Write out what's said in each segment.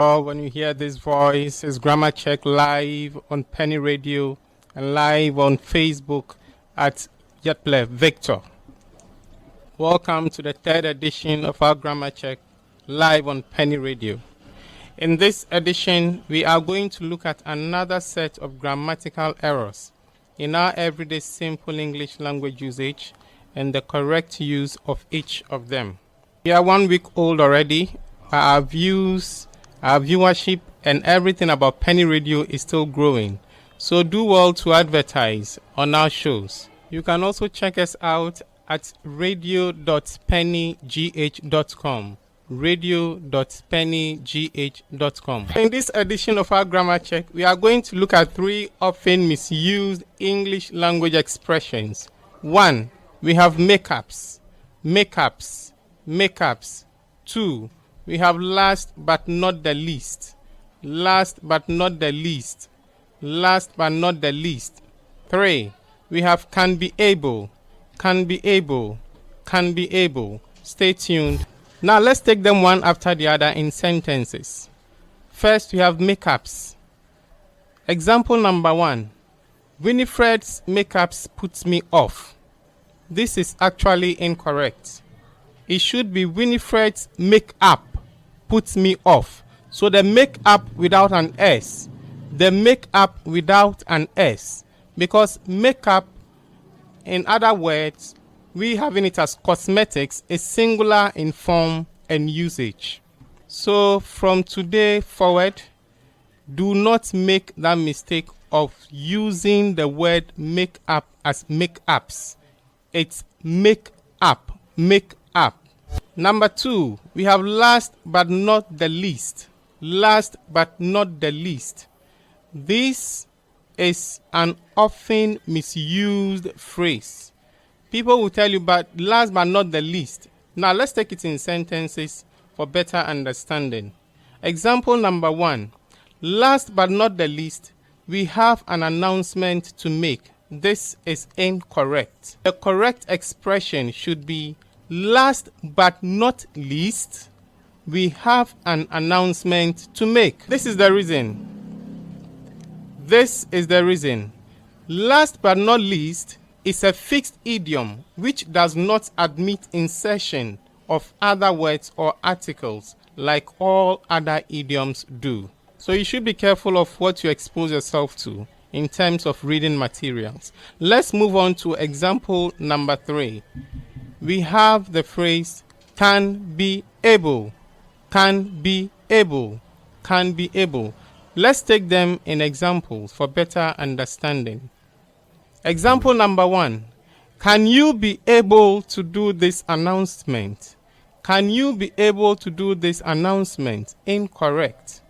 When you hear this voice, it's Grammar Check live on Penny Radio and live on Facebook at Yetle Victor. Welcome to the third edition of our Grammar Check live on Penny Radio. In this edition, we are going to look at another set of grammatical errors in our everyday simple English language usage and the correct use of each of them. We are 1 week old already. Our views, our viewership, and everything about Penny Radio is still growing. So do well to advertise on our shows. You can also check us out at radio.pennygh.com. radio.pennygh.com. In this edition of our Grammar Check, we are going to look at 3 often misused English language expressions. 1. We have makeups. 2. We have last but not the least. 3. We have can be able. Stay tuned. Now let's take them one after the other in sentences. First, we have makeups. Example number 1. Winifred's makeups puts me off. This is actually incorrect. It should be Winifred's makeup puts me off. So the makeup without an S. Because makeup, in other words, we having it as cosmetics, is singular in form and usage. So from today forward, do not make that mistake of using the word makeup as makeups. It's make up. Number 2, we have last but not the least. This is an often misused phrase. People will tell you, but last but not the least. Now let's take it in sentences for better understanding. Example number 1. Last but not the least, we have an announcement to make. This is incorrect. The correct expression should be last but not least, we have an announcement to make. This is the reason. Last but not least is a fixed idiom which does not admit insertion of other words or articles like all other idioms do. So you should be careful of what you expose yourself to in terms of reading materials. Let's move on to example number 3. We have the phrase can be able. Let's take them in examples for better understanding. Example number 1. Can you be able to do this announcement? Incorrect.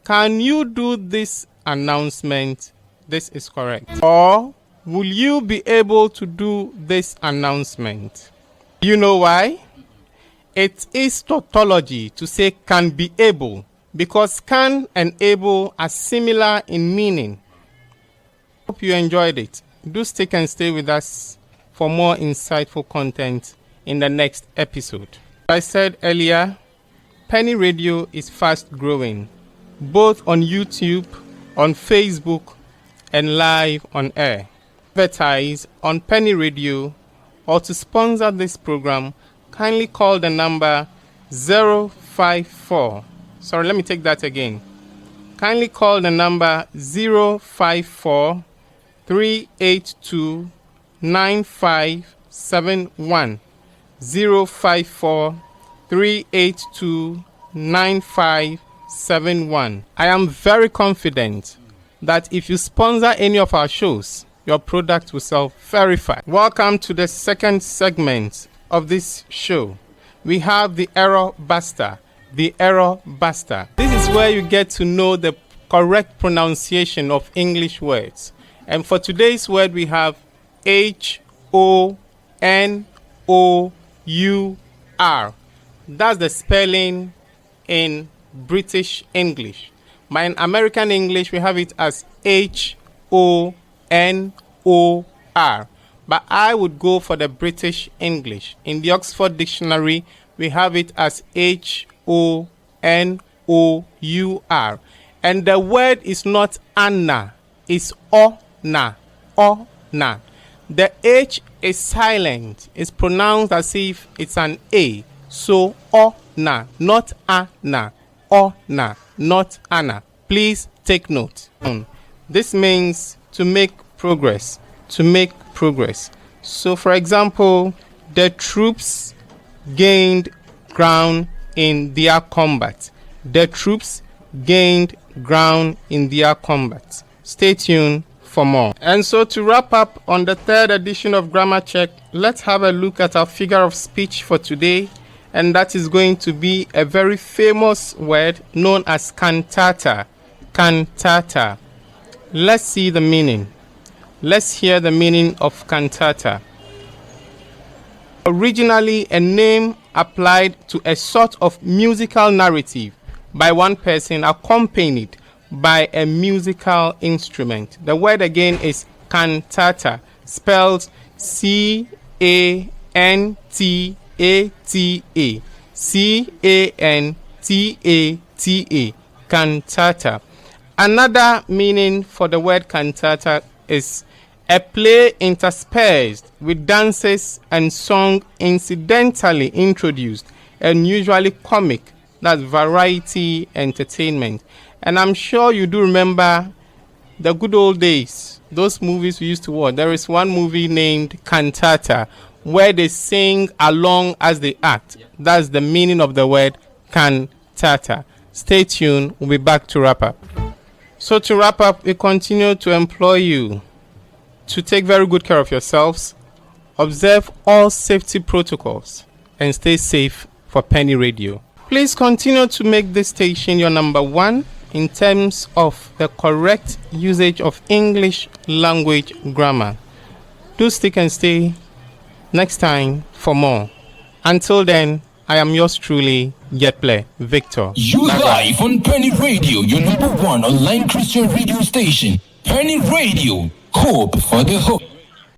Can you do this announcement? This is correct. Or will you be able to do this announcement? You know why? It is tautology to say can be able, because can and able are similar in meaning. Hope you enjoyed it. Do stick and stay with us for more insightful content in the next episode. As I said earlier, Penny Radio is fast growing, both on YouTube, on Facebook, and live on air. Advertise on Penny Radio or to sponsor this program, kindly call the number 054. Sorry, let me take that again. Kindly call the number 054 382 9571. 054 382 9571. I am very confident that if you sponsor any of our shows, your product will sell very fast. Welcome to the second segment of this show. We have the error buster. This is where you get to know the correct pronunciation of English words. And for today's word, we have HONOUR. That's the spelling in British English. But in American English, we have it as HONOUR. But I would go for the British English. In the Oxford Dictionary, we have it as HONOUR. O-U-R. And the word is not Anna, it's O-na, O-na. The H is silent, it's pronounced as if it's an A. So O-na, not Anna, O-na, not Anna. Please take note. This means to make progress, to make progress. So for example, the troops gained ground in their combat. The troops gained ground in their combat. Stay tuned for more. And so to wrap up on the third edition of Grammar Check, let's have a look at our figure of speech for today. And that is going to be a very famous word known as cantata. Cantata. Let's see the meaning. Let's hear the meaning of cantata. Originally a name applied to a sort of musical narrative by one person accompanied by a musical instrument. The word again is cantata, spelled C-A-N-T-A-T-A. C-A-N-T-A-T-A. Cantata. Another meaning for the word cantata is a play interspersed with dances and song incidentally introduced, and usually comic. That's variety entertainment. And I'm sure you do remember the good old days, those movies we used to watch. There is one movie named Cantata where they sing along as they act. That's the meaning of the word cantata. Stay tuned, we'll be back to wrap up. So to wrap up, we continue to employ you to take very good care of yourselves, observe all safety protocols, and stay safe for Penny Radio. Please continue to make this station your number one in terms of the correct usage of English language grammar. Do stick and stay next time for more. Until then, I am yours truly, Yetple Victor. You live on Penny Radio, your number one online Christian radio station. Penny Radio, hope for the hope.